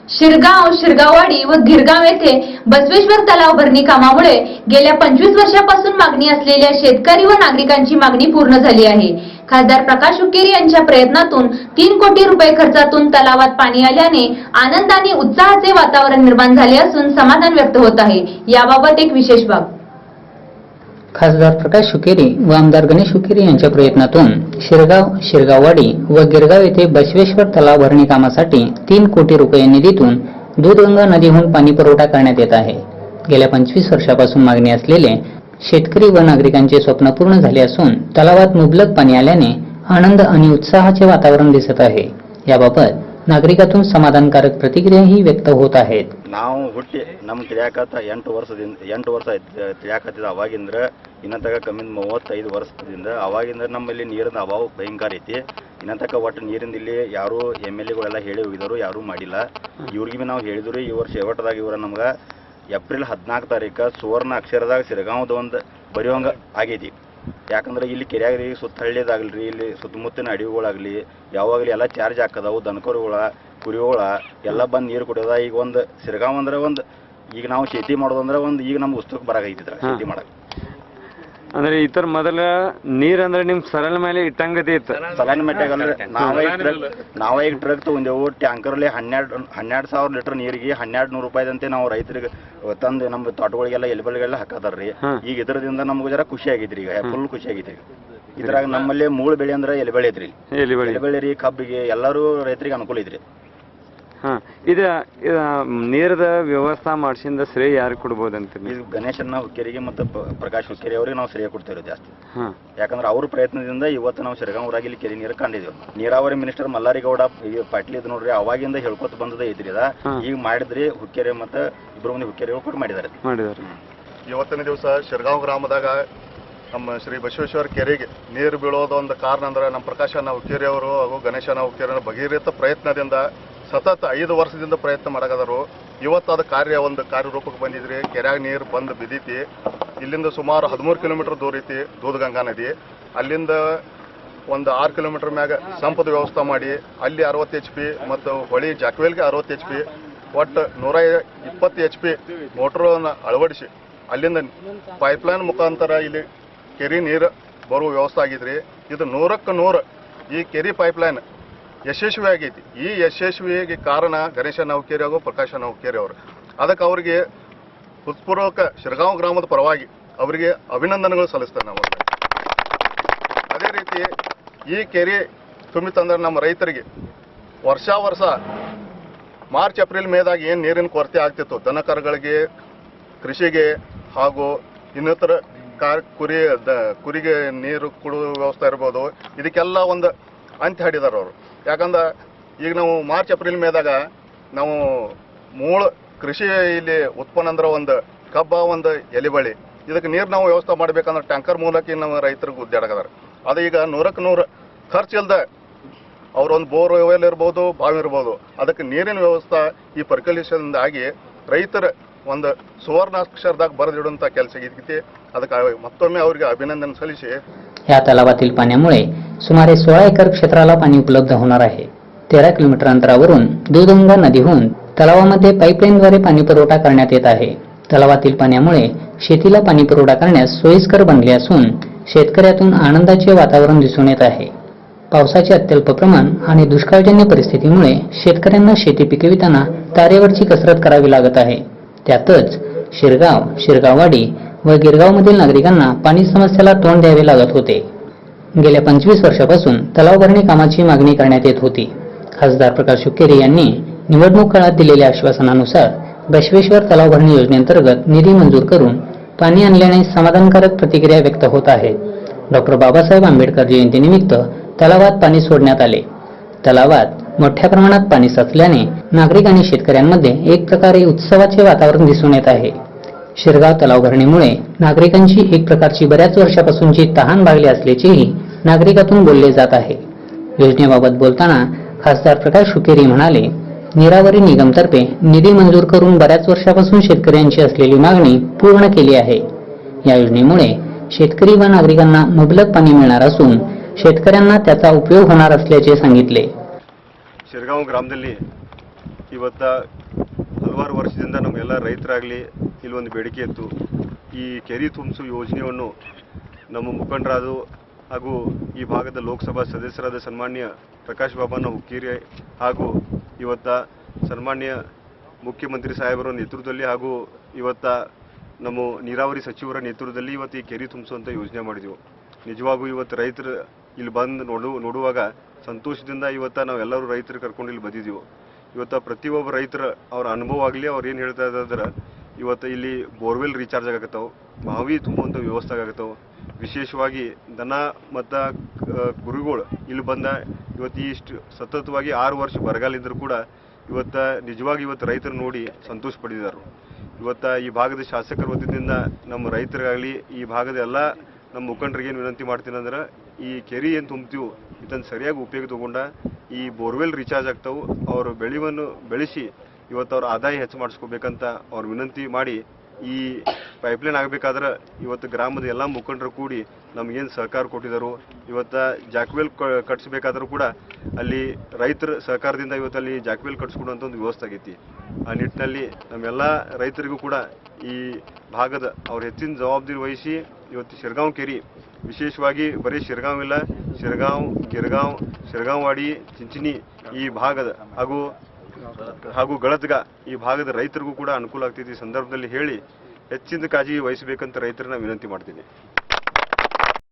शिरगाव, शिरगाववाडी व गिरगाव येथे बसवेश्वर तलाव भरणी कामामुळे गेल्या 25 वर्षापासून मागणी असलेल्या शेतकरी व नागरिकांची मागणी पूर्ण झाली आहे। खासदार प्रकाश हुक्केरी यांच्या प्रयत्नातून 3 कोटी रुपये खर्चातून तलावात पाणी आल्याने आनंद आणि उत्साहाचे वातावरण निर्माण झाले असून समाधान व्यक्त होत आहे। याबाबत एक विशेष बाब। खासदार प्रकाश हुक्केरी व आमदार गणेश हुक्केरी यांच्या प्रयत्नातून शिरगाव, शिरगाववाडी व गिरगाव येथे बसवेश्वर तलाव भरणी कामासाठी 3 कोटी रुपये निधीतून दूधगंगा नदीहून पाणी पुरवठा करण्यात येत आहे। गेल्या 25 वर्षापासून मागणी असलेले शेतकरी व नागरिकांचे स्वप्न पूर्ण झाले असून तलावात मुबलक पाणी आल्याने आनंद आणि उत्साहाचे वातावरण दिसत आहे। याबाबत नागरिकातून समाधानकारक प्रतिक्रियाही व्यक्त होत आहेत। ನಾವು ಹುಟ್ಟಿ ನಮ್ಮ ತಿಳಿಯಾಕತ್ತ 8 ವರ್ಷ ತಿಳಿಯಾಕತ್ತಿದ ಅವಾಗಿಂದ್ರ ಇನ್ನ ತಕ ಕಮ್ಮಿ 35 ವರ್ಷದಿಂದ ಅವಾಗಿಂದ್ರ ನಮ್ಮಲ್ಲಿ ನೀರಿನ ಅಭಾವ ಭಯಂಕರ ಐತಿ। ಇನ್ನ ತಕ ಒಟ್ಟು ನೀರಿಂದ ಇಲ್ಲಿ ಯಾರು MLA ಹೇಳಿ ಹೋಗಿದ್ರು, ಯಾರು ಮಾಡಿಲ್ಲ। ಇವ್ರಿಗೆ ಬಿ ನಾವು ಹೇಳಿದ್ರು ಈ ವರ್ಷ ಎವಟದಾಗ ಇವರ ನಮ್ಗೆ ಏಪ್ರಿಲ್ 14 ತಾರೀಕು ಸುವರ್ಣ ಅಕ್ಷರದಾಗ ಸಿರಗಾಂವದ ಒಂದು ಬರೆಯೋಂಗ ಆಗೈತಿ। ಯಾಕಂದ್ರೆ ಇಲ್ಲಿ ಕೆರೆಯಾಗ್ರಿ ಸುತ್ತ ಹಳ್ಳಿದಾಗಲ್ರಿ, ಇಲ್ಲಿ ಸುತ್ತಮುತ್ತಿನ ಅಡವಿಗಳಾಗಲಿ ಯಾವಾಗಲಿ ಎಲ್ಲ ಚಾರ್ಜ್ ಹಾಕದಾವು, ದನಕರುಗಳ ಕುರಿಗಳ ಎಲ್ಲ ಬಂದು ನೀರು ಕುಡಿಯೋದ। ಈಗ ಒಂದು ಸಿರಗಾಂವ್ ಅಂದ್ರೆ ಒಂದು ಈಗ ನಾವು ಶೇತಿ ಮಾಡೋದಂದ್ರೆ ಒಂದು ಈಗ ನಮ್ಗೆ ಉತ್ಸವಕ್ಕೆ ಬರಾಕೈತಿದ್ರ ಶೇತಿ ಮಾಡಕ್ಕೆ। ಅಂದ್ರೆ ಇತರ ಮೊದಲ ನೀರ್ ಅಂದ್ರೆ ನಿಮ್ ಸರಳ ಮೇಲೆ ಇಟ್ಟಂಗತಿ ಇತ್ತು, ಸಲನ್ ಮೆಟ್ಟಾಗಲ್ರಿ ನಾವೇ ಈಗ ಟ್ರಕ್ ತಗೊಂಡೆವು। ಟ್ಯಾಂಕರ್ಲಿ 12,000 ಲೀಟರ್ ನೀರಿಗೆ 1,200 ರೂಪಾಯಿದಂತೆ ನಾವು ರೈತರಿಗೆ ತಂದು ನಮ್ಮ ತೋಟಗಳಿಗೆಲ್ಲ ಎಲೆಬೆಳೆಗೆಲ್ಲ ಹಾಕತಾರ್ರಿ। ಈಗ ಇದರದಿಂದ ನಮ್ಗೆ ಜರ ಖುಷಿ ಆಗೈತ್ರಿ, ಈಗ ಫುಲ್ ಖುಷಿ ಆಗೈತ್ರಿ। ಇದ್ರಾಗ ನಮ್ಮಲ್ಲಿ ಮೂಲ ಬೆಳೆ ಅಂದ್ರೆ ಎಲೆಬೆಳೆ ಐತ್ರಿ, ಎಲೆಬೆಳೆ ರೀ, ಕಬ್ಬಿಗೆ ಎಲ್ಲರೂ ರೈತರಿಗೆ ಅನುಕೂಲ ಐತ್ರಿ। ಇದ ನೀರದ ವ್ಯವಸ್ಥೆ ಮಾಡಿಸಿಂದ ಶ್ರೇಯ ಯಾರು ಕೊಡ್ಬೋದಂತ? ಈಗ ಗಣೇಶನ ಹುಕ್ಕೇರಿಗೆ ಮತ್ತು ಪ್ರಕಾಶ್ ಹುಕ್ಕೇರಿ ಅವರಿಗೆ ನಾವು ಶ್ರೇಯ ಕೊಡ್ತೇವೆ ಜಾಸ್ತಿ। ಯಾಕಂದ್ರೆ ಅವ್ರ ಪ್ರಯತ್ನದಿಂದ ಇವತ್ತು ನಾವು ಶಿರಗಾಂವರಾಗಿ ಇಲ್ಲಿ ಕೆರೆ ನೀರು ಕಂಡಿದ್ದೇವೆ। ನೀರಾವರಿ ಮಿನಿಸ್ಟರ್ ಮಲ್ಲಾರಿಗೌಡ ಪಾಟೀಲ್ ಇದ್ ನೋಡ್ರಿ, ಅವಾಗಿಂದ ಹೇಳ್ಕೊತ ಬಂದದ ಐತ್ರಿ ಅದ। ಈಗ ಮಾಡಿದ್ರಿ ಹುಕ್ಕೇರಿ ಮತ್ತು ಇಬ್ರು ಮಂದಿ ಹುಕ್ಕೇರಿ ಕೂಡ ಮಾಡಿದ್ದಾರೆ। ಇವತ್ತಿನ ದಿವಸ ಶಿರಗಾಂವ್ ಗ್ರಾಮದಾಗ ನಮ್ಮ ಶ್ರೀ ಬಸವೇಶ್ವರ ಕೆರೆಗೆ ನೀರು ಬೀಳೋದು ಒಂದು ಕಾರಣ ಅಂದ್ರೆ ನಮ್ಮ ಪ್ರಕಾಶನ ಹುಕ್ಕೇರಿ ಅವರು ಹಾಗೂ ಗಣೇಶನ ಹುಕ್ಕೇರಿ ಭಗೀರಥ ಪ್ರಯತ್ನದಿಂದ ಸತತ 5 ವರ್ಷದಿಂದ ಪ್ರಯತ್ನ ಮಾಡಕದರು। ಇವತ್ತು ಅದು ಒಂದು ಕಾರ್ಯರೂಪಕ್ಕೆ ಬಂದಿದ್ರಿ। ಕೆರೆಯಾಗ ನೀರು ಬಂದು ಬಿದ್ದೈತಿ। ಇಲ್ಲಿಂದ ಸುಮಾರು 13 ಕಿಲೋಮೀಟರ್ ದೂರ ಐತಿ ದೂಧಗಂಗಾ ನದಿ। ಅಲ್ಲಿಂದ ಒಂದು 6 ಕಿಲೋಮೀಟರ್ ಮ್ಯಾಗ ಸಂಪದ ವ್ಯವಸ್ಥೆ ಮಾಡಿ ಅಲ್ಲಿ 60 HP ಮತ್ತು ಹೊಳಿ ಜಾಕ್ವೇಲ್ಗೆ 60 HP ಒಟ್ಟು 120 HP ಮೋಟ್ರನ್ನ ಅಳವಡಿಸಿ ಅಲ್ಲಿಂದ ಪೈಪ್ಲೈನ್ ಮುಖಾಂತರ ಇಲ್ಲಿ ಕೆರೆ ನೀರು ಬರುವ ವ್ಯವಸ್ಥೆ ಆಗಿದ್ರಿ। ಇದು 100ಕ್ಕೆ 100 ಈ ಕೆರೆ ಪೈಪ್ಲೈನ್ ಯಶಸ್ವಿ ಆಗೈತಿ। ಈ ಯಶಸ್ವಿಗೆ ಕಾರಣ ಗಣೇಶನ ಹುಕ್ಕೇರಿ ಹಾಗೂ ಪ್ರಕಾಶನ ಹುಕ್ಕೇರಿ ಅವರು। ಅದಕ್ಕೆ ಅವರಿಗೆ ಹೃತ್ಪೂರ್ವಕ ಶಿರಗಾಂವ್ ಗ್ರಾಮದ ಪರವಾಗಿ ಅವರಿಗೆ ಅಭಿನಂದನೆಗಳು ಸಲ್ಲಿಸ್ತೇನೆ ನಾವು। ಅದೇ ರೀತಿ ಈ ಕೆರೆ ತುಂಬಿತಂದ್ರೆ ನಮ್ಮ ರೈತರಿಗೆ ವರ್ಷ ಮಾರ್ಚ್ ಏಪ್ರಿಲ್ ಮೇದಾಗ ಏನು ನೀರಿನ ಕೊರತೆ ಆಗ್ತಿತ್ತು ದನ ಕರುಗಳಿಗೆ, ಕೃಷಿಗೆ ಹಾಗೂ ಇನ್ನಿತರ ಕುರಿಗೆ ನೀರು ಕೊಡುವ ವ್ಯವಸ್ಥೆ ಇರ್ಬೋದು, ಇದಕ್ಕೆಲ್ಲ ಒಂದು ಅಂತ್ಯ ಹಾಡಿದಾರೆ ಅವರು। ಯಾಕಂದ್ರೆ ಈಗ ನಾವು ಮಾರ್ಚ್ ಏಪ್ರಿಲ್ ಮೇದಾಗ ನಾವು ಮೂಲ ಕೃಷಿ ಇಲ್ಲಿ ಉತ್ಪನ್ನ ಅಂದ್ರೆ ಒಂದು ಕಬ್ಬ, ಒಂದು ಎಲೆಬಳ್ಳಿ, ಇದಕ್ಕೆ ನೀರು ನಾವು ವ್ಯವಸ್ಥೆ ಮಾಡಬೇಕಂದ್ರೆ ಟ್ಯಾಂಕರ್ ಮೂಲಕ ನಮ್ಮ ರೈತರಿಗೆ ಉದ್ದಾಡಕದಾರೆ। ಅದು ಈಗ 100ಕ್ಕೆ 100 ಖರ್ಚು ಇಲ್ಲದೆ ಅವರೊಂದು ಬೋರ್ ವೆಲ್ ಇರ್ಬೋದು, ಬಾವಿ ಇರ್ಬೋದು, ಅದಕ್ಕೆ ನೀರಿನ ವ್ಯವಸ್ಥೆ ಈ ಪರಿಕಲ್ಪನೆಯಿಂದ ಆಗಿ ರೈತರ ಒಂದು सुवर्णाक्षरದಾಗ बरदिडुंತ ಕೆಲಸ ಆಗಿತ್ತು। ಅದಕ್ಕೆ ಮತ್ತೊಮ್ಮೆ ಅವರಿಗೆ ಅಭಿನಂದನೆ ಸಲ್ಲಿಸಿ या तलावातील पाण्यामुळे सुमारे 16 एकर क्षेत्राला पाणी उपलब्ध होणार आहे। 13 किलोमीटर अंतरावरून दूधगंगा नदीहून तलावामध्ये पाईपलाईनद्वारे पाणी पुरवठा करण्यात येत आहे। तलावातील पाण्यामुळे शेतीला पाणी पुरवठा करण्यास सोयीस्कर बनले असून शेतकऱ्यातून आनंदाचे वातावरण दिसून येत आहे। पावसाचे अत्यल्प प्रमाण आणि दुष्काळजन्य परिस्थितीमुळे शेतकऱ्यांना शेती पिकविताना तारेवरची कसरत करावी लागत आहे। त्यातच शिरगाव, शिरगाववाडी व गिरगावमधील नागरिकांना पाणी समस्येला तोंड द्यावे लागत होते। गेल्या 25 वर्षापासून तलाव भरणी कामाची मागणी करण्यात येत होती। खासदार प्रकाश हुक्केरी यांनी निवडणूक काळात दिलेल्या आश्वासनानुसार बसवेश्वर तलाव भरणी योजनेअंतर्गत निधी मंजूर करून पाणी आणल्याने समाधानकारक प्रतिक्रिया व्यक्त होत आहेत। डॉक्टर बाबासाहेब आंबेडकर जयंतीनिमित्त तलावात पाणी सोडण्यात आले। तलावात मोठ्या प्रमाणात पाणी साचल्याने नागरिक आणि शेतकऱ्यांमध्ये एक प्रकारे उत्सवाचे वातावरण दिसून येत आहे। शिरगाव तलाव भरणीमुळे नागरिकांची एक प्रकारची बऱ्याच वर्षापासूनची तहान भागली असल्याचेही नागरिकातून बोलले जात आहे। योजनेबाबत बोलताना खासदार प्रकाश हुक्केरी म्हणाले, नीरावरी निगमतर्फे निधी मंजूर करून बऱ्याच वर्षापासून शेतकऱ्यांची असलेली मागणी पूर्ण केली आहे। या योजनेमुळे शेतकरी व नागरिकांना मुबलक पाणी मिळणार असून शेतकऱ्यांना त्याचा उपयोग होणार असल्याचे सांगितले। ಶಿರಗಾಂವ್ ಗ್ರಾಮದಲ್ಲಿ ಇವತ್ತ ಹಲವಾರು ವರ್ಷದಿಂದ ನಮ್ಮೆಲ್ಲ ರೈತರಾಗಲಿ ಇಲ್ಲೊಂದು ಬೇಡಿಕೆ ಇತ್ತು. ಈ ಕೆರೆ ತುಂಬಿಸು ಯೋಜನೆಯನ್ನು ನಮ್ಮ ಮುಖಂಡರಾದ ಹಾಗೂ ಈ ಭಾಗದ ಲೋಕಸಭಾ ಸದಸ್ಯರಾದ ಸನ್ಮಾನ್ಯ ಪ್ರಕಾಶ್ ಬಾಬಣ್ಣ ಹುಕ್ಕೇರಿ ಹಾಗೂ ಇವತ್ತ ಸನ್ಮಾನ್ಯ ಮುಖ್ಯಮಂತ್ರಿ ಸಾಹೇಬರ ನೇತೃತ್ವದಲ್ಲಿ ಹಾಗೂ ಇವತ್ತ ನಮ್ಮ ನೀರಾವರಿ ಸಚಿವರ ನೇತೃತ್ವದಲ್ಲಿ ಇವತ್ತು ಈ ಕೆರೆ ತುಂಬಿಸುವಂಥ ಯೋಜನೆ ಮಾಡಿದೆವು. ನಿಜವಾಗೂ ಇವತ್ತು ರೈತರು ಇಲ್ಲಿ ಬಂದು ನೋಡುವಾಗ ಸಂತೋಷದಿಂದ ಇವತ್ತು ನಾವೆಲ್ಲರೂ ರೈತರು ಕರ್ಕೊಂಡು ಇಲ್ಲಿ ಬಂದಿದ್ದೀವಿ. ಇವತ್ತು ಪ್ರತಿಯೊಬ್ಬ ರೈತರ ಅವ್ರ ಅನುಭವ ಆಗಲಿ ಅವ್ರು ಏನು ಹೇಳ್ತಾ ಇದ್ದಾರೆ, ಇವತ್ತು ಇಲ್ಲಿ ಬೋರ್ವೆಲ್ ರೀಚಾರ್ಜ್ ಆಗತ್ತವು, ಬಾವಿ ತುಂಬುವಂಥ ವ್ಯವಸ್ಥೆ ಆಗತ್ತವು. ವಿಶೇಷವಾಗಿ ದನ ಮತ್ತು ಕುರಿಗಳು ಇಲ್ಲಿ ಬಂದ ಇವತ್ತು ಇಷ್ಟು ಸತತವಾಗಿ 6 ವರ್ಷ ಬರಗಾಲ ಇದ್ದರೂ ಕೂಡ ಇವತ್ತು ನಿಜವಾಗಿ ಇವತ್ತು ರೈತರು ನೋಡಿ ಸಂತೋಷ ಪಡಿದ್ದಾರೆ. ಇವತ್ತು ಈ ಭಾಗದ ಶಾಸಕರ ವತಿಯಿಂದ ನಮ್ಮ ರೈತರಿಗಾಗಲಿ ಈ ಭಾಗದ ಎಲ್ಲ ನಮ್ಮ ಮುಖಂಡರಿಗೆ ಏನು ವಿನಂತಿ ಮಾಡ್ತೀನಿ ಅಂದ್ರೆ, ಈ ಕೆರೆ ಏನು ತುಂಬ್ತೀವಿ ಇದನ್ನು ಸರಿಯಾಗಿ ಉಪಯೋಗ ತಗೊಂಡ ಈ ಬೋರ್ವೆಲ್ ರೀಚಾರ್ಜ್ ಆಗ್ತಾವೆ, ಅವ್ರ ಬೆಳೆವನ್ನು ಬೆಳೆಸಿ ಇವತ್ತು ಅವ್ರ ಆದಾಯ ಹೆಚ್ಚು ಮಾಡಿಸ್ಕೋಬೇಕಂತ ಅವ್ರು ವಿನಂತಿ ಮಾಡಿ, ಈ ಪೈಪ್ಲೈನ್ ಆಗಬೇಕಾದ್ರೆ ಇವತ್ತು ಗ್ರಾಮದ ಎಲ್ಲ ಮುಖಂಡರು ಕೂಡಿ ನಮಗೇನು ಸಹಕಾರ ಕೊಟ್ಟಿದ್ದರು. ಇವತ್ತು ಜಾಕ್ವೆಲ್ ಕಟ್ಸ್ಬೇಕಾದ್ರೂ ಕೂಡ ಅಲ್ಲಿ ರೈತರ ಸಹಕಾರದಿಂದ ಇವತ್ತು ಅಲ್ಲಿ ಜಾಕ್ವೆಲ್ ಕಟ್ಸ್ಕೊಡುವಂಥ ಒಂದು ವ್ಯವಸ್ಥೆ ಆಗೈತಿ. ಆ ನಿಟ್ಟಿನಲ್ಲಿ ನಮ್ಮೆಲ್ಲ ರೈತರಿಗೂ ಕೂಡ ಈ ಭಾಗದ ಅವ್ರ ಹೆಚ್ಚಿನ ಜವಾಬ್ದಾರಿ ವಹಿಸಿ ಇವತ್ತು ಶಿರಗಾಂವ್ ಕೆರೆ, ವಿಶೇಷವಾಗಿ ಬರೀ ಶಿರಗಾಂವ್ ಇಲ್ಲ, ಶಿರಗಾಂವ್, ಗಿರಗಾಂವ್, ಶಿರಗಾಂವಾಡಿ, ಚಿಂಚಿನಿ ಈ ಭಾಗದ ಹಾಗೂ ಗಳತ್ಗ ಈ ಭಾಗದ ರೈತರಿಗೂ ಕೂಡ ಅನುಕೂಲ ಆಗ್ತೈತಿ. ಈ ಸಂದರ್ಭದಲ್ಲಿ ಹೇಳಿ ಹೆಚ್ಚಿನ ಕಾಳಜಿ ವಹಿಸಬೇಕಂತ ರೈತರನ್ನ ವಿನಂತಿ ಮಾಡ್ತೀನಿ.